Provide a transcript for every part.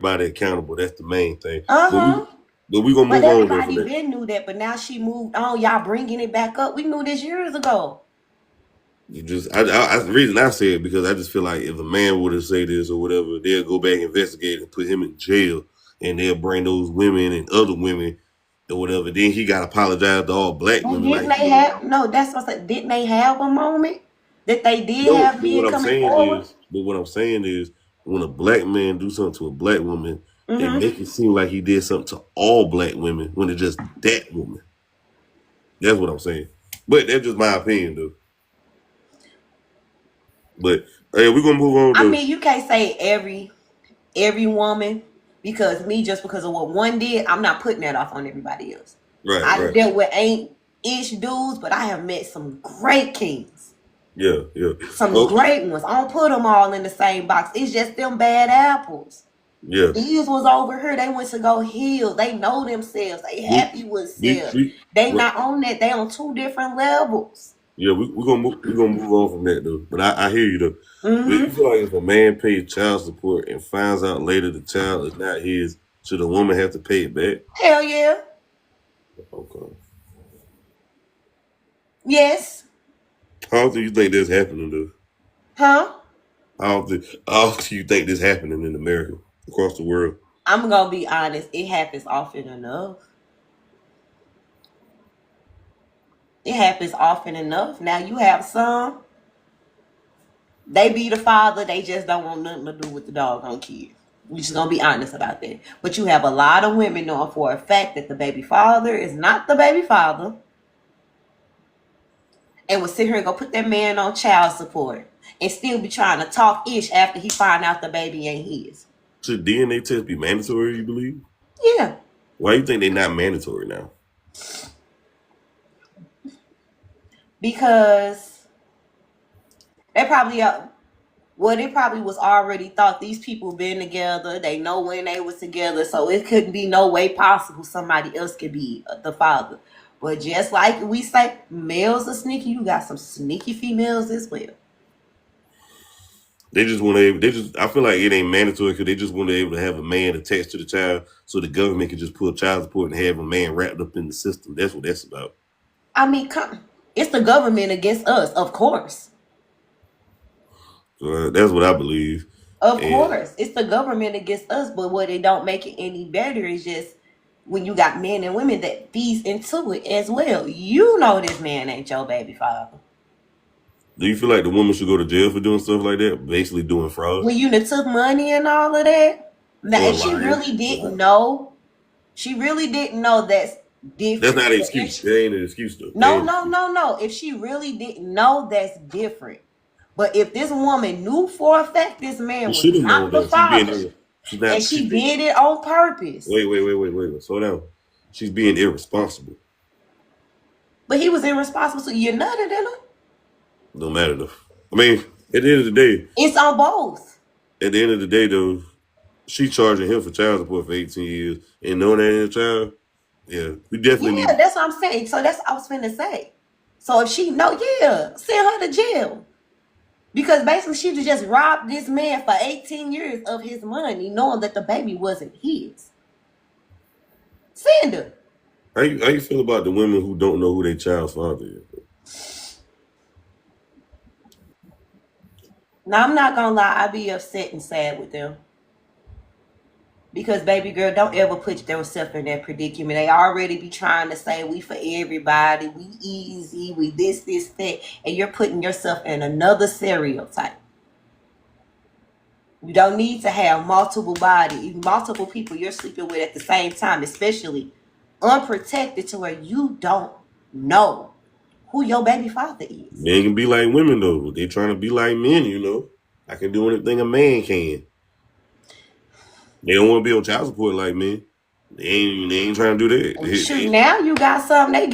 everybody accountable. That's the main thing. Uh-huh. But we gonna But move on though from everybody that. been knew that, but now she moved on. Y'all bringing it back up. We knew this years ago. You just, the reason I say it because I just feel like if a man would have said this or whatever, they'll go back investigate and put him in jail, and they'll bring those women and other women or whatever. Then he got to apologize to all black And women didn't like he they did. have no? That's what I said. Didn't they have a moment that they did No, have men coming forward? but what I'm saying is, when a black man do something to a black woman, they Mm-hmm. make it seem like he did something to all black women when it's just that woman. That's what I'm saying. But that's just my opinion, though. But hey, we're gonna move on I though. mean, you can't say every woman because me just because of what one did, I'm not putting that off on everybody else. Right, I right. dealt with ain't ish dudes, but I have met some great kings. Yeah, yeah. Some Oh, great ones. I don't put them all in the same box. It's just them bad apples. yeah. These was over here. They went to go heal. They know themselves. They We, happy with self. we, They right. not on that. They on two different levels. Yeah, we're gonna move on from that though. But I hear you though. But you Mm-hmm. feel like if a man pays child support and finds out later the child is not his, should the woman have to pay it back? Hell yeah. Okay. Yes. How often do you think this happening though? Huh? How often do you think this happening in America across the world? I'm gonna be honest. It happens often enough. It happens often enough. Now you have some. They be the father. They just don't want nothing to do with the doggone kid. We just gonna be honest about that. But you have a lot of women knowing for a fact that the baby father is not the baby father, and will sit here and go put that man on child support and still be trying to talk ish after he find out the baby ain't his. Should DNA test be mandatory? You believe? Yeah, Why you think they not mandatory now? because they probably well, it probably was already thought these people been together. They know when they was together, so it couldn't be no way possible somebody else could be the father. But just like we say, males are sneaky. You got some sneaky females as well. They just want to. They just. I feel like it ain't mandatory because they just want to be able to have a man attached to the child, so the government can just pull child support and have a man wrapped up in the system. That's what that's about. I mean, it's the government against us, of course. That's what I believe. Of And course, it's the government against us. But what it don't make it any better is just when you got men and women that feeds into it as well. You know this man ain't your baby father. do you feel like the woman should go to jail for doing stuff like that? Basically doing fraud When you done took money and all of that, or and she lying. really didn't know. She really didn't know that's That's different. not an But excuse. That ain't an excuse though. That no, ain't an no, excuse. no, no. If she really didn't know, that's different. But if this woman knew for a fact this She man was should have known not the though. She's being. father, She's and not. she did it on purpose, Wait. Slow down. She's being irresponsible. but he was irresponsible, so you're nutted in her. No matter though. I mean, at the end of the day, It's on both. at the end of the day though, she charging him for child support for 18 years and knowing that ain't a child. Yeah, we definitely Yeah, need. that's what I'm saying. So that's what I was finna say. So if she know, yeah, send her to jail. Because basically she just robbed this man for 18 years of his money, knowing that the baby wasn't his. Send her. How you feel about the women who don't know who their child's father is? Now I'm not gonna lie, I be upset and sad with them. Because baby girl, don't ever put yourself in that predicament. They already be trying to say we for everybody, we easy, we this, that, and you're putting yourself in another stereotype. You don't need to have multiple bodies, multiple people you're sleeping with at the same time, especially unprotected to where you don't know who your baby father is. Men can be like women though. They trying to be like men, you know. I can do anything a man can. They don't want to be on child support like men. They ain't trying to do that. Shoot, now you got something. They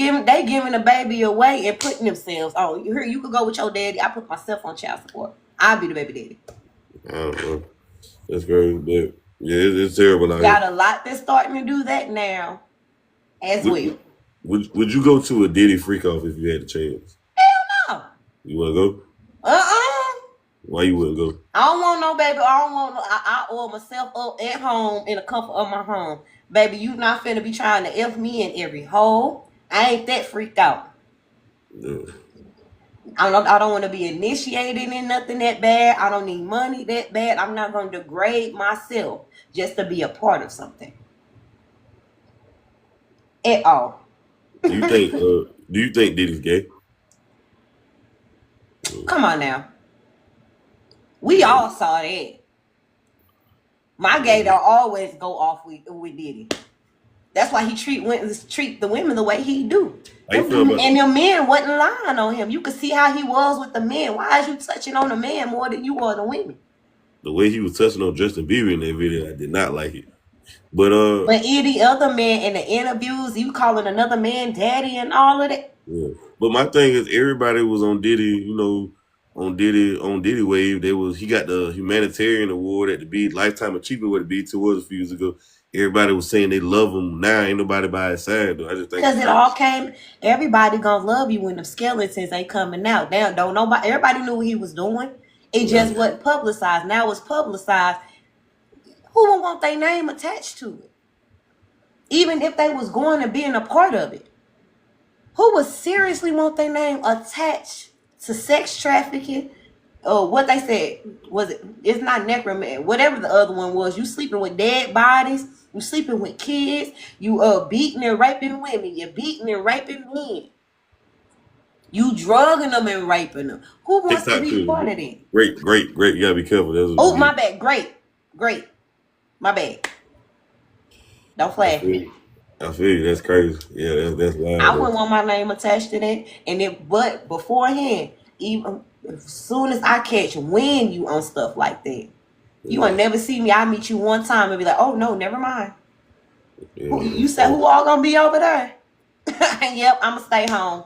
giving a baby away and putting themselves. Oh, you hear? You could go with your daddy. I put myself on child support. I'll be the baby daddy. I don't know. That's crazy, but yeah, it's terrible out Got here. a lot that's starting to do that now as Would, well. would you go to a Diddy freak off if you had the chance? No. You want to go? Uh-uh. Why you wouldn't go? I don't want no baby. I don't want no. I oil myself up at home in the comfort of my home, baby. You not finna be trying to f me in every hole. I ain't that freaked out. Yeah. I don't want to be initiated in nothing that bad. I don't need money that bad. I'm not going to degrade myself just to be a part of something at all. Do you think? Do you think Diddy's gay? Come on now. We Yeah. all saw that. My gay don't always go off with Diddy. That's why he treat the women the way he do. How you feel about And the men wasn't lying on him. You could see how he was with the men. Why is you touching on the man more than you are the women? the way he was touching on Justin Bieber in that video? I did not like it. But But any other man in the interviews, you calling another man daddy and all of that. yeah. But my thing is, everybody was on Diddy. You know, on Diddy wave. He got the humanitarian award at the BET Lifetime Achievement with the BET Awards a few years ago. Everybody was saying they love him. Now ain't nobody by his side though. I just think Because it all came, everybody gonna love you when the skeletons ain't coming out. Now, don't nobody, everybody knew what he was doing. It just right. wasn't publicized. Now it's publicized. Who would want their name attached to it? Even if they was going to being a part of it. Who would seriously want their name attached to sex trafficking? Or what they said was it's not necromancy. Whatever the other one was, you sleeping with dead bodies, you sleeping with kids, you beating and raping women, you're beating and raping men. You drugging them and raping them. Who wants to TikTok be too. part of that? Great. You gotta be careful. Oh, my bad. Great. My bad. Don't I flash feel me. you. I feel you. That's crazy. Yeah, that's wild. I wouldn't want my name attached to that. But beforehand, even as soon as I catch wind you on stuff like that, you will never see me. I meet you one time and be like, oh no, never mind. Yeah, You said who all gonna be over there? Yep, I'ma stay home.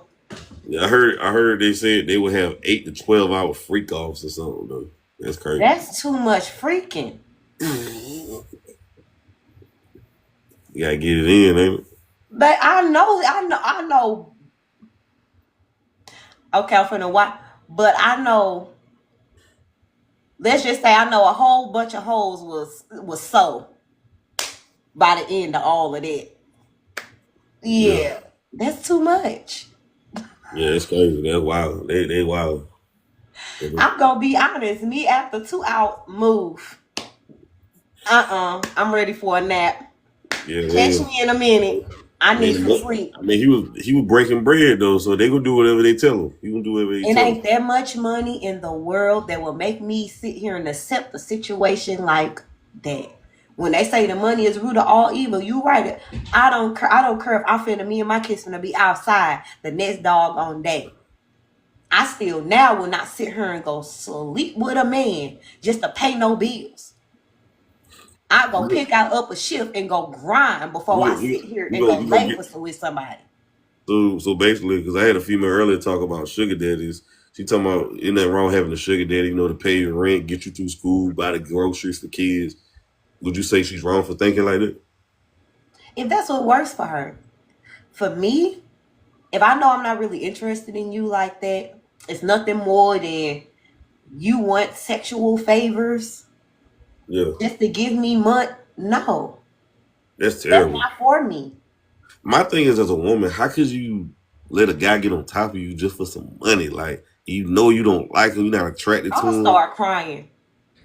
yeah, I heard they said they would have 8 to 12 hour freak offs or something though. That's crazy. That's too much freaking. You gotta get it in, ain't it? But I know. Okay, I'm finna watch. But I know. Let's just say I know a whole bunch of hoes was sold by the end of all of that. Yeah, that's too much. Yeah, it's crazy. That's wild. They wild. I'm gonna be honest. Me after 2 hours move. I'm ready for a nap. Yeah, Catch me in a minute. I need some sleep. I mean, he was breaking bread though, so they gonna do whatever they tell him. He gonna do whatever they It tell ain't him. that much money in the world that will make me sit here and accept a situation like that. When they say the money is root of all evil, you right. I don't care. I don't care if I'm finna me and my kids finna be outside the next doggone day. I still now will not sit here and go sleep with a man just to pay no bills. I go pick out up a shift and go grind before I sit here and go You gonna lay get with somebody. so basically because I had a female earlier talk about sugar daddies. She talking about isn't that wrong having a sugar daddy, you know, to pay your rent, get you through school, buy the groceries for kids. Would you say she's wrong for thinking like that? If that's what works for her. For me, if I know I'm not really interested in you like that, it's nothing more than you want sexual favors Yeah, just to give me money. No, that's that's terrible. not for me. My thing is, as a woman, how could you let a guy get on top of you just for some money? Like you know you don't like him, you're not attracted I'm to gonna him. start crying.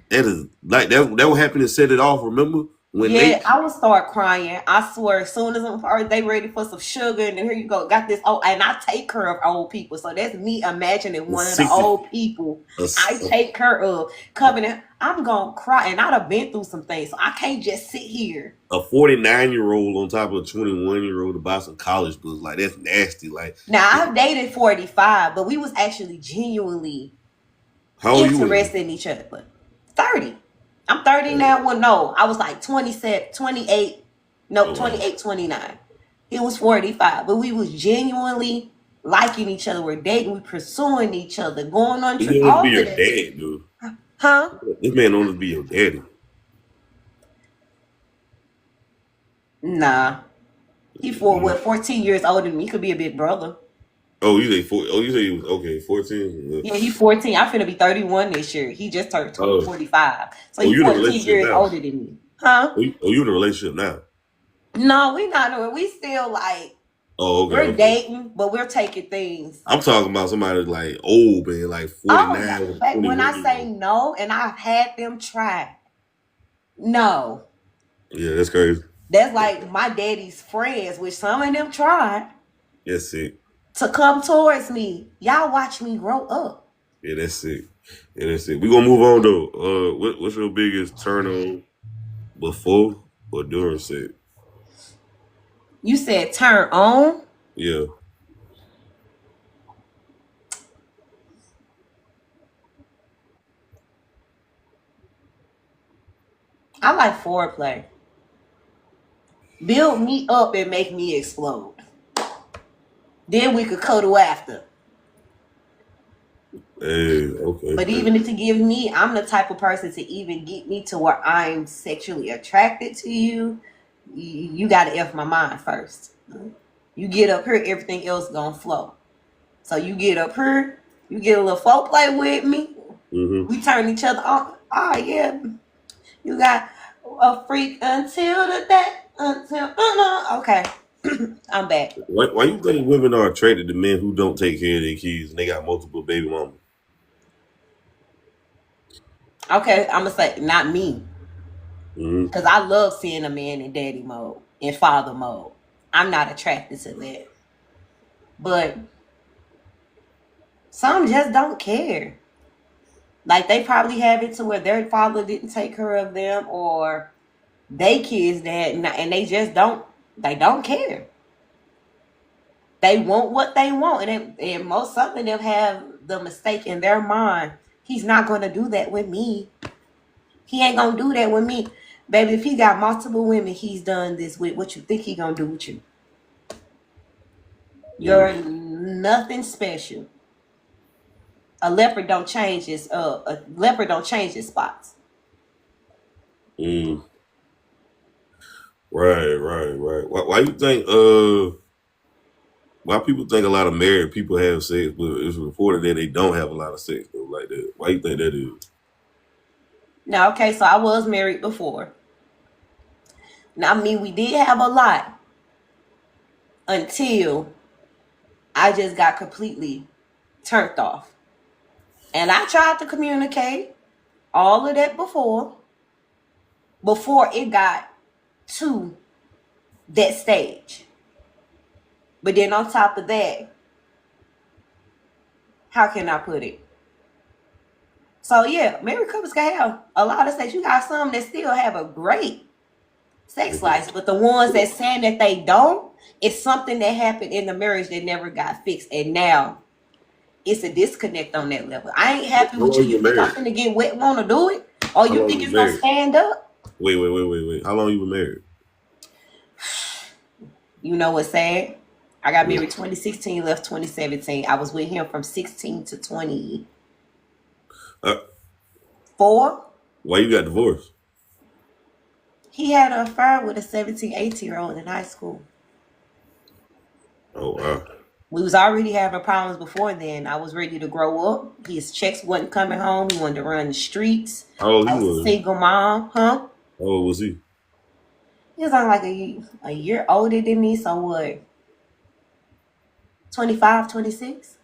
That is like that would happen to set it off. Remember when Yeah, Nate I would start crying. I swear, as soon as they ready for some sugar, and then here you go, got this. Oh, and I take care of old people, so that's me imagining was one of the 60, old people a, I take care of coming in. I'm gonna cry, and I'd have been through some things, so I can't just sit here. a 49-year-old on top of a 21-year-old to buy some college books, like that's nasty. Like Now I've dated 45, but we was actually genuinely how old you was? interested in each other. 30. I'm 30 now. Well, no, I was like 27, 28. No, Oh, wow. 28, 29. He was 45, but we was genuinely liking each other. We're dating, we pursuing each other, going on He trips, don't want to all be of your that. dad, dude. Huh? This man don't want to be your daddy. Nah. He 14 years older than me. He could be a big brother. Oh, you say four? Oh, you say you was okay. 14. Yeah, he 14. I'm finna be 31 this year. He just turned Oh, 45. So oh, he you in a 14 relationship years now? older than me. Huh? Oh, you in a relationship now? No, we not doing. We still like Oh, okay, we're okay. dating, but we're taking things. I'm talking about somebody like old, man, like Oh, 49 with a but when 21 I year say old. no, and I've had them try, no, Yeah, that's crazy. that's like my daddy's friends, which some of them tried That's sick. to come towards me. Y'all watch me grow up. Yeah, that's sick. Yeah, that's sick. We gonna move on though. What's your biggest turn on before or during sex? You said turn on. Yeah. I like foreplay. Build me up and make me explode. Then we could cuddle after. Hey, okay. But even if you give me, I'm the type of person to even get me to where I'm sexually attracted to you. You got to F my mind first. You get up here, everything else gonna flow. So you get up here, you get a little foreplay with me. Mm-hmm. We turn each other on. Oh yeah, you got a freak until the day until okay. I'm back. Why you think women are attracted to men who don't take care of their kids and they got multiple baby mamas? Okay, I'm gonna say not me. Mm-hmm. Because I love seeing a man in daddy mode, in father mode. I'm not attracted to that. But some just don't care. Like they probably have it to where their father didn't take care of them or they kids that and they don't care. They want what they want. And most some of them have the mistake in their mind. He's not gonna do that with me. He ain't gonna do that with me. Baby, if he got multiple women he's done this with, what you think he gonna do with you? You're nothing special. A leopard don't change his spots. Mm-hmm. Right. Why you think why people think a lot of married people have sex, but it's reported that they don't have a lot of sex though, like that. Why you think that is? Now, okay, so I was married before. Now, I mean, we did have a lot until I just got completely turned off. And I tried to communicate all of that before it got to that stage. But then on top of that, how can I put it? So yeah, married couples can have a lot of sex. You got some that still have a great sex life, but the ones that saying that they don't, it's something that happened in the marriage that never got fixed, and now it's a disconnect on that level. I ain't happy How with long you. you You been think I'm married? finna get wet, want to do it, or How you long think you it's been gonna married? stand up? Wait. How long you been married? You know what's sad? I got What? married 2016, left 2017. I was with him from 16 to 24. Uh, why you got divorced? He had an affair with a 17, 18-year-old in high school. Oh wow. We was already having problems before then. I was ready to grow up. His checks wasn't coming home. He wanted to run the streets. How old I he was a was? single mom, huh? How old was he? He was on like a year older than me, so what? 25, 26?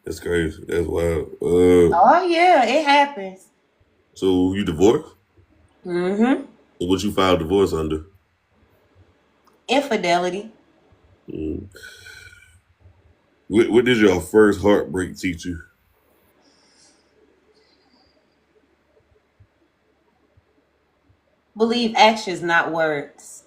That's crazy. That's wild. Oh yeah, it happens. So you divorced? Mm-hmm. So what you filed divorce under? Infidelity. Mm. What did your first heartbreak teach you? Believe actions, not words.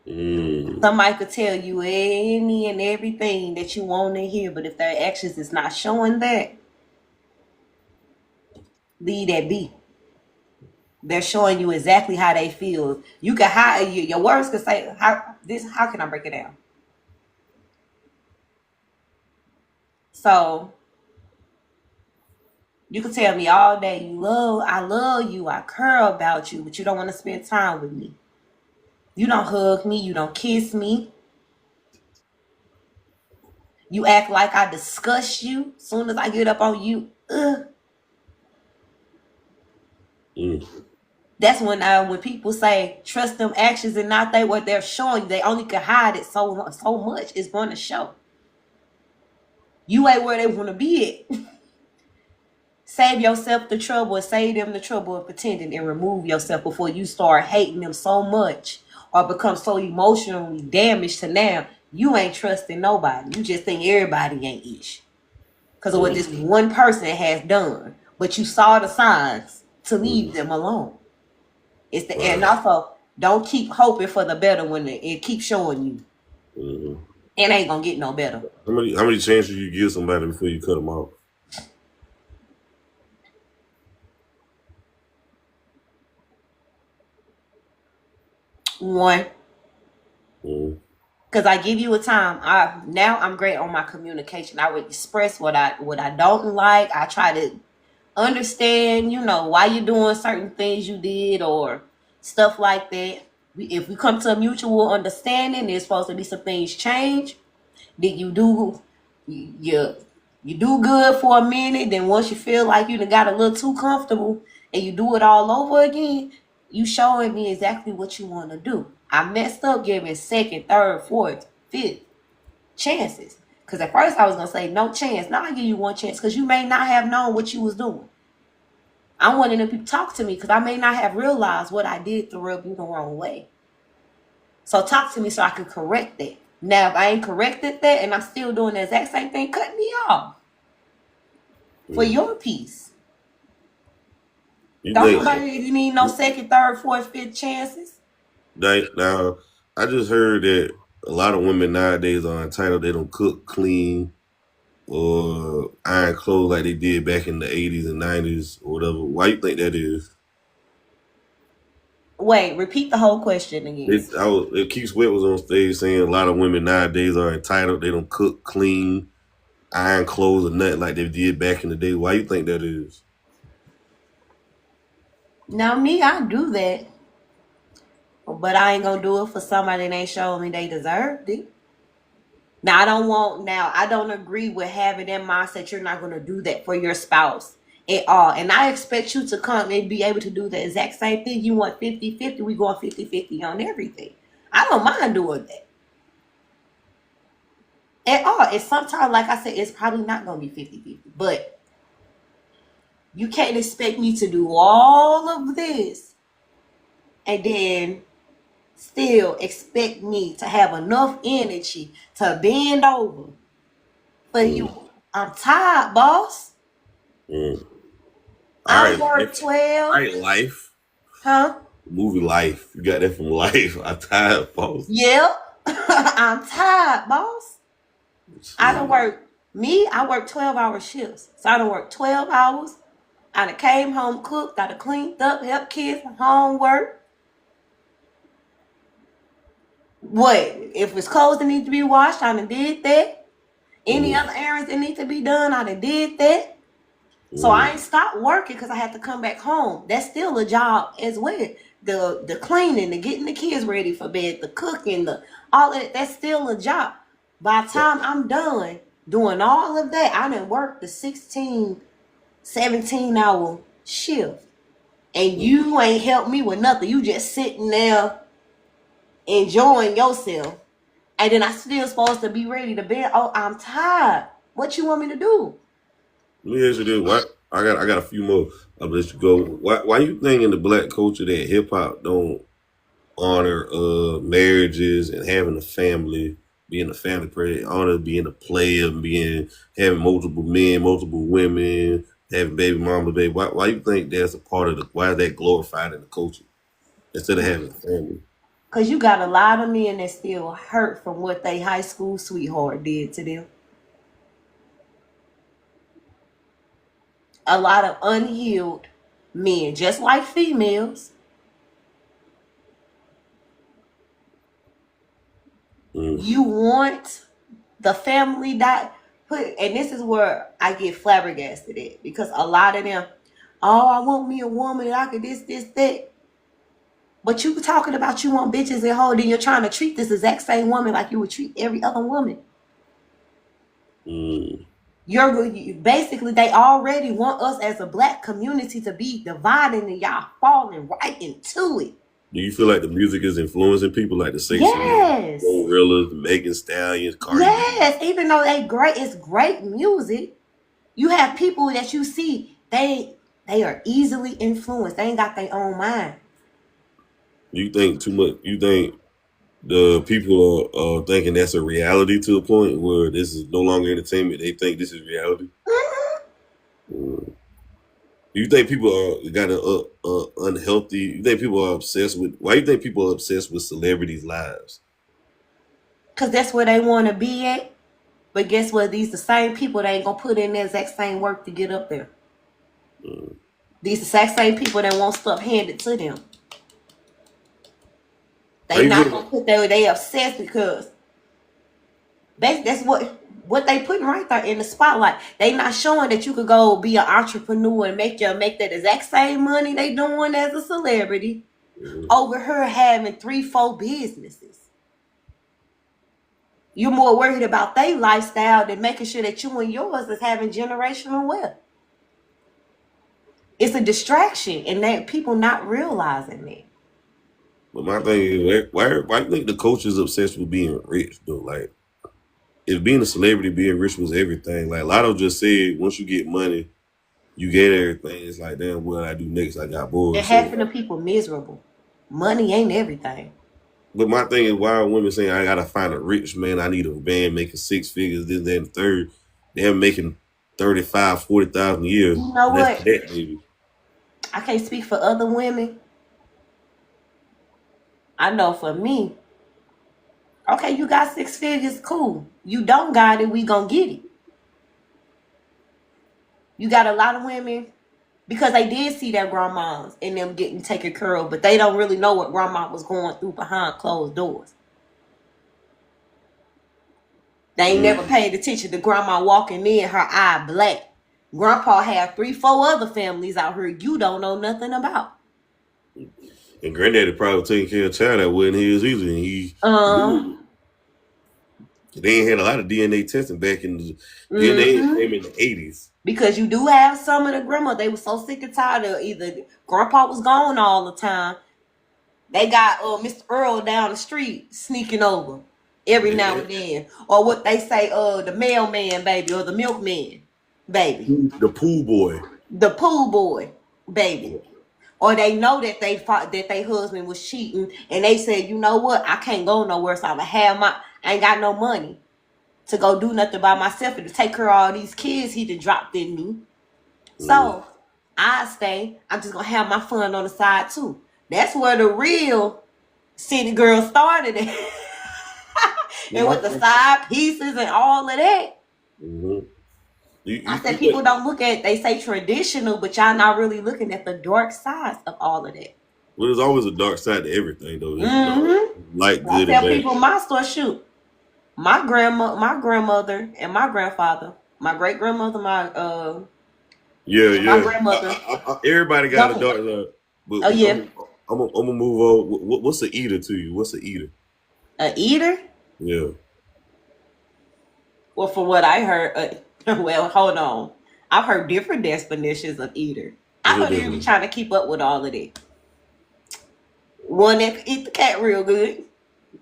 Mm. Somebody could tell you any and everything that you want to hear, but if their actions is not showing that, leave that be. They're showing you exactly how they feel. You can how your words could say how can I break it down? So you can tell me all day I love you, I care about you, but you don't want to spend time with me. You don't hug me, you don't kiss me. You act like I discuss you soon as I get up on you. That's when people say trust them actions and not what they're showing you. They only can hide it so much. It's going to show. You ain't where they want to be at. Save yourself the trouble and save them the trouble of pretending and remove yourself before you start hating them so much or become so emotionally damaged to now you ain't trusting nobody. You just think everybody ain't ish because of what this one person has done. But you saw the signs to leave them alone. It's the and also don't keep hoping for the better when it keeps showing you. It ain't gonna get no better. How many chances you give somebody before you cut them off? One. Because I give you a time. I'm great on my communication. I would express what I don't like. I try to understand, why you're doing certain things you did or stuff like that. If we come to a mutual understanding, there's supposed to be some things change. Then you do good for a minute. Then once you feel like you done got a little too comfortable and you do it all over again, you showing me exactly what you want to do. I messed up giving second, third, fourth, fifth chances. Because at first I was going to say no chance. Now I give you one chance because you may not have known what you was doing. I wanted them people to talk to me because I may not have realized what I did to rub you the wrong way. So talk to me so I can correct that. Now, if I ain't corrected that and I'm still doing the exact same thing, cut me off. For your peace. Don't nobody need no second, third, fourth, fifth chances. Now, I just heard that a lot of women nowadays are entitled. They don't cook, clean, or iron clothes like they did back in the 80s and 90s or whatever. Why you think that is? Wait, repeat the whole question again. Keith Sweat was on stage saying a lot of women nowadays are entitled. They don't cook, clean, iron clothes, or nothing like they did back in the day. Why you think that is? Now, me, I do that. But I ain't gonna do it for somebody that ain't showing me they deserved it. Now, I don't agree with having that mindset you're not gonna do that for your spouse at all. And I expect you to come and be able to do the exact same thing. You want 50-50, we going 50-50 on everything. I don't mind doing that. At all. And sometimes, like I said, it's probably not gonna be 50-50. But you can't expect me to do all of this and then still expect me to have enough energy to bend over for you. I'm tired, boss. I work 12. All right, Life. Huh? Movie Life. You got that from Life. I'm tired, boss. Yep. I'm tired, boss. I work 12-hour shifts. So I done work 12 hours. I done came home, cooked, I done cleaned up, helped kids with homework. What? If it's clothes that need to be washed, I done did that. Any other errands that need to be done, I done did that. So I ain't stopped working because I had to come back home. That's still a job as well. The cleaning, the getting the kids ready for bed, the cooking, all of that, that's still a job. By the time I'm done doing all of that, I done worked the 16, 17-hour shift. And you ain't helped me with nothing. You just sitting there enjoying yourself. And then I still supposed to be ready to bed. Oh, I'm tired. What you want me to do? Let me ask you this. What? I got a few more. I'll let you go. Why you think in the black culture that hip hop don't honor marriages and having a family, being a family person, honor being a player, having multiple men, multiple women, having baby mama, baby. Why you think that's a part of why is that glorified in the culture instead of having a family? Because you got a lot of men that still hurt from what they high school sweetheart did to them. A lot of unhealed men, just like females. You want the family and this is where I get flabbergasted at, because a lot of them, oh, I want me a woman that I could this, that. But you talking about you want bitches and hoes, and you're trying to treat this exact same woman like you would treat every other woman. Basically they already want us as a black community to be divided, and y'all falling right into it. Do you feel like the music is influencing people like the Say Chanel, Yes. Gorillas, Megan Stallions, Cardi B? Yes. Even though it's great music, you have people that you see, they are easily influenced. They ain't got their own mind. You think too much? You think the people are thinking that's a reality to a point where this is no longer entertainment? They think this is reality. Mm. You think people are got a unhealthy? You think people are obsessed with? Why you think people are obsessed with celebrities' lives? Cause that's where they want to be at. But guess what? These the same people that ain't gonna put in the exact same work to get up there. Mm. These exact same people that want stuff handed to them. How They you not feel? gonna put that. They obsessed because that's what they putting right there in the spotlight. They not showing that you could go be an entrepreneur and make that exact same money they doing as a celebrity Mm. over her having 3-4 businesses. You're more worried about their lifestyle than making sure that you and yours is having generational wealth. It's a distraction, and that people not realizing that. But my thing is, why you think the culture is obsessed with being rich though? Like, if being a celebrity, being rich was everything. Like Lotto just said, once you get money, you get everything. It's like, damn, what I do next? I got bored. And So, half of the people miserable. Money ain't everything. but my thing is, why are women saying I gotta find a rich man? I need a man making 6 figures, this, that, and the third. They're making 35, 40,000 a year, You know and that's what? that, baby. I can't speak for other women. I know for me, okay, you got 6 figures, cool. You don't got it, we gonna get it. You got a lot of women because they did see their grandmas and them getting taken care of, but they don't really know what grandma was going through behind closed doors. They ain't never Mm. paid attention to grandma walking in, her eye black. Grandpa had 3, 4 other families out here you don't know nothing about. And granddaddy probably taking care of a child that wasn't his either. And he Um, knew they ain't had a lot of DNA testing back in the DNA mm-hmm. came in the 80s. Because you do have some of the grandma, they were so sick and tired of either grandpa was gone all the time. They got Mr. Earl down the street sneaking over every now and then. Or what they say, the mailman baby or the milkman baby. The pool boy. The pool boy baby. Or they know that they fought, that their husband was cheating, and they said, you know what, I can't go nowhere, so I'ma have I ain't got no money to go do nothing by myself and to take care of all these kids he done dropped in me. So I stay. I'm just gonna have my fun on the side too. That's where the real city girl started at. And with the side pieces and all of that. Mm-hmm. I said people don't look at, they say traditional, but y'all not really looking at the dark sides of all of that. Well, there's always a dark side to everything, though. Mm-hmm. Like I good and tell bad. people my store, shoot, my grandmother, and my grandfather, my great grandmother, my grandmother. Everybody got a Don't. dark side. But Oh yeah, I'm gonna move on. What's an eater to you? What's an eater? a eater. Yeah. Well, from what I heard, well, hold on. I've heard different definitions of eater. I don't even be trying to keep up with all of that. One that could eat the cat real good,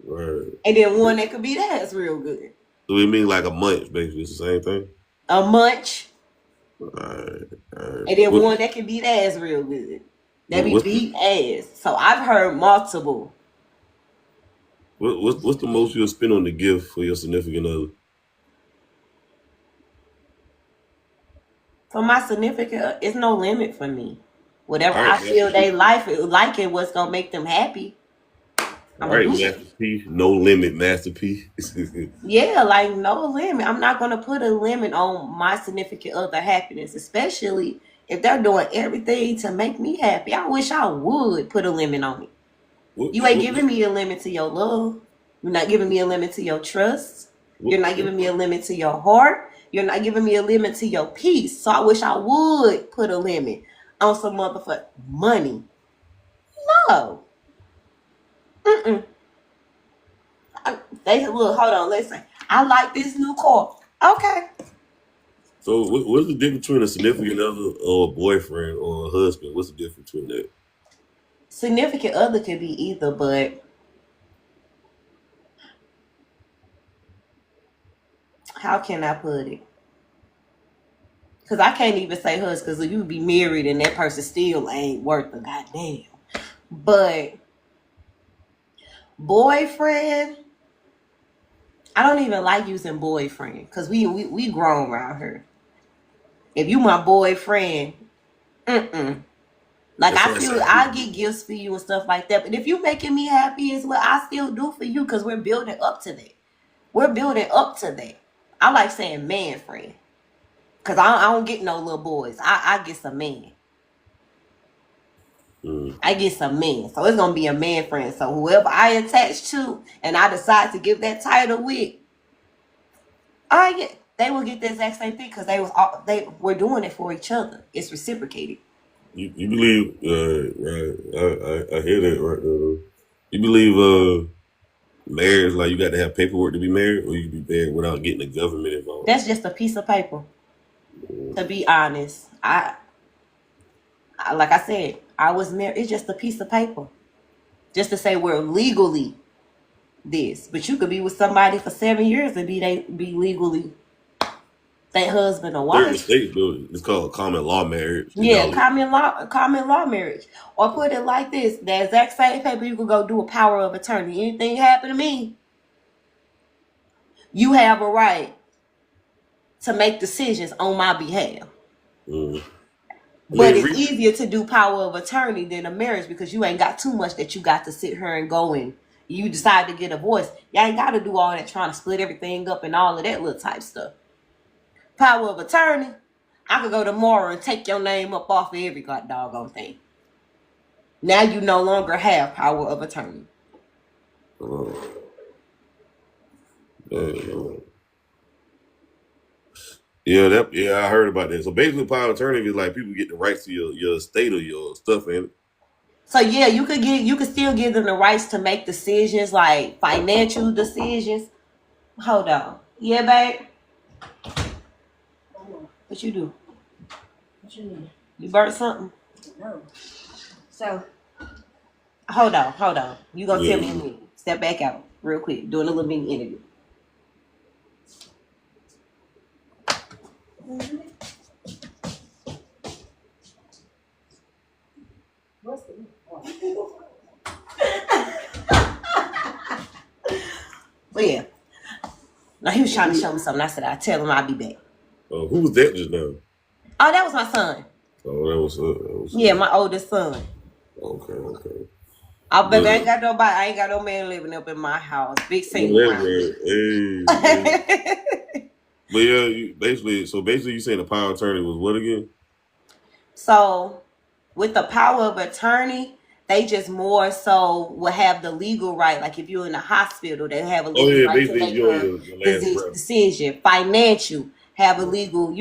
Right. and then one that could beat ass real good. So it means like a munch, basically. It's the same thing. A munch, Alright. and then one that can beat ass real good. That be beat ass. So I've heard multiple. What's the most you'll spend on the gift for your significant other? For my significant, it's no limit for me. Whatever I feel they like it, what's gonna make them happy. All right, Master P. No limit, Master P. Yeah, like no limit. I'm not gonna put a limit on my significant other happiness, especially if they're doing everything to make me happy. I wish I would put a limit on it. You ain't giving me a limit to your love. You're not giving me a limit to your trust. You're not giving me a limit to your heart. You're not giving me a limit to your peace. So I wish I would put a limit on some motherfucking money. No. They look, hold on, listen. I like this new car. Okay. So what's the difference between a significant other or a boyfriend or a husband? What's the difference between that? Significant other could be either, but how can I put it? Because I can't even say husband, because you be married and that person still ain't worth a goddamn. But boyfriend, I don't even like using boyfriend because we grown around here. If you my boyfriend, mm-mm. Like That's I why I feel say I get gifts for you and stuff like that. But if you making me happy is what I still do for you because we're building up to that. We're building up to that. I like saying man friend. Cause I don't get no little boys. I get some men. I get some men. So it's gonna be a man friend. So whoever I attach to and I decide to give that title with, they will get the exact same thing because they were doing it for each other. It's reciprocated. you believe right? I hear that right there. You believe marriage like you got to have paperwork to be married, or you can be married without getting the government involved? That's just a piece of paper. To be honest, I like I said, I was married. It's just a piece of paper, just to say we're legally this. But you could be with somebody for 7 years and be legally their husband or Certain wife. states do it. It's called common law marriage. Yeah, common law marriage. Or put it like this: the exact same paper, you could go do a power of attorney. Anything happen to me, you have a right to make decisions on my behalf. Mm. I But mean, it's easier to do power of attorney than a marriage because you ain't got too much that you got to sit here and go and you decide to get a voice. You ain't got to do all that trying to split everything up and all of that little type stuff. Power of attorney, I could go tomorrow and take your name up off of every god doggone thing. Now you no longer have power of attorney. uh, uh, yeah, I heard about that. So basically, power of attorney is like people get the rights to your estate or your stuff, and So yeah, you could still give them the rights to make decisions like financial decisions. Hold on. Yeah, babe. What you do? What you mean? You burnt something? No. So Hold on. You gonna tell me in a yeah. minute. Step back out real quick. Doing a little mini interview. what's the But yeah. Now he was trying to show me something. I said I tell him I'll be back. Who was that just now? Oh, that was my son. Oh, that was Yeah, my oldest son. okay. Oh, baby, But, I ain't got no man living up in my house. Big single well, around here. hey. But yeah, basically, you saying the power of attorney was what again? So, with the power of attorney, they just more so will have the legal right. Like if you're in the hospital, they have a Oh legal yeah, right to basically make your last breath. decision. Financial, have a legal,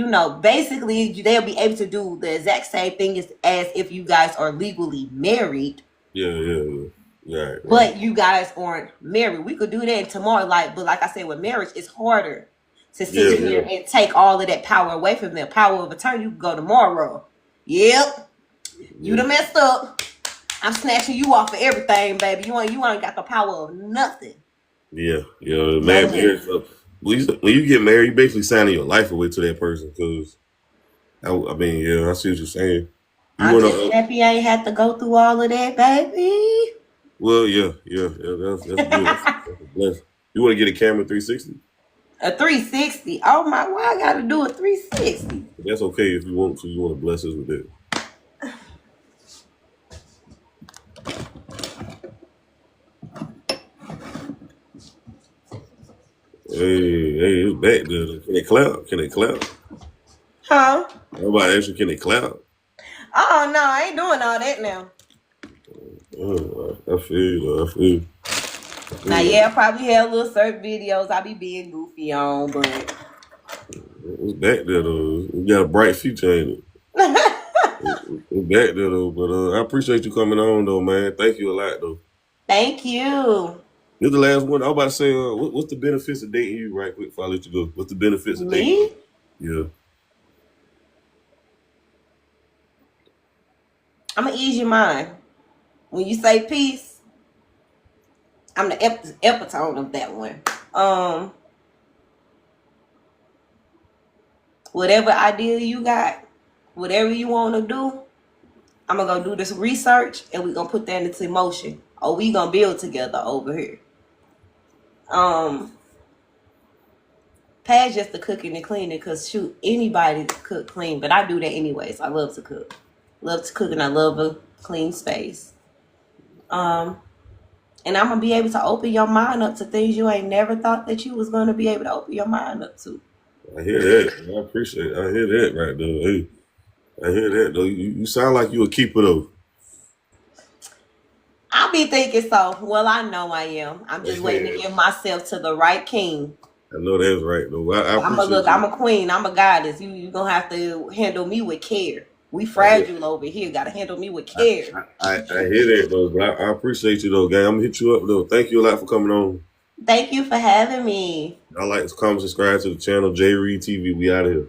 basically they'll be able to do the exact same thing as if you guys are legally married. Yeah. Right. But you guys aren't married. We could do that tomorrow. But like I said, with marriage, it's harder to sit here and take all of that power away from them. Power of attorney, you can go tomorrow. Yep. You done messed up. I'm snatching you off of everything, baby. You ain't got the power of nothing. Yeah. Marriage. When you get married, you basically signing your life away to that person. Because I mean, yeah, I see what you're saying. I'm just happy I ain't had to go through all of that, baby. Well, yeah. That's good. That's a blessing. You want to get a camera 360? A 360. Oh my! Why I got to do a 360? That's okay if you want to. You want to bless us with that. Hey, it's back there. Can they clap? Huh? Nobody actually can they clap? Oh no, I ain't doing all that now. I feel you. Now, yeah, I probably have little certain videos I be being goofy on, but it's back there though. We got a bright future, ain't it? It's back there though. But I appreciate you coming on though, man. Thank you a lot though. Thank you. This the last one. I was about to say, what's the benefits of dating you? Right quick, before I let you go. What's the benefits of dating Me? you? Yeah. I'm gonna ease your mind. When you say peace, I'm the epitome of that one. Whatever idea you got, whatever you want to do, I'm gonna go do this research and we're gonna put that into motion. Or we gonna build together over here. Past just the cooking and cleaning, cause shoot, anybody cook clean, but I do that anyways. I love to cook. Love to cook and I love a clean space. And I'm gonna be able to open your mind up to things you ain't never thought that you was gonna be able to open your mind up to. I hear that. I appreciate it. I hear that right there. Hey, I hear that though. You sound like you a keeper though. I be thinking so. Well, I know I am. I'm just waiting to I give myself to the right king. know that's right though. I I'm a appreciate look. I'm you. a queen. I'm a goddess. You gonna have to handle me with care. We fragile over here. Gotta handle me with care. I hear that though, but I appreciate you though, gang. I'm gonna hit you up though. Thank you a lot for coming on. Thank you for having me. I like to comment, subscribe to the channel, J Reed TV. We out of here.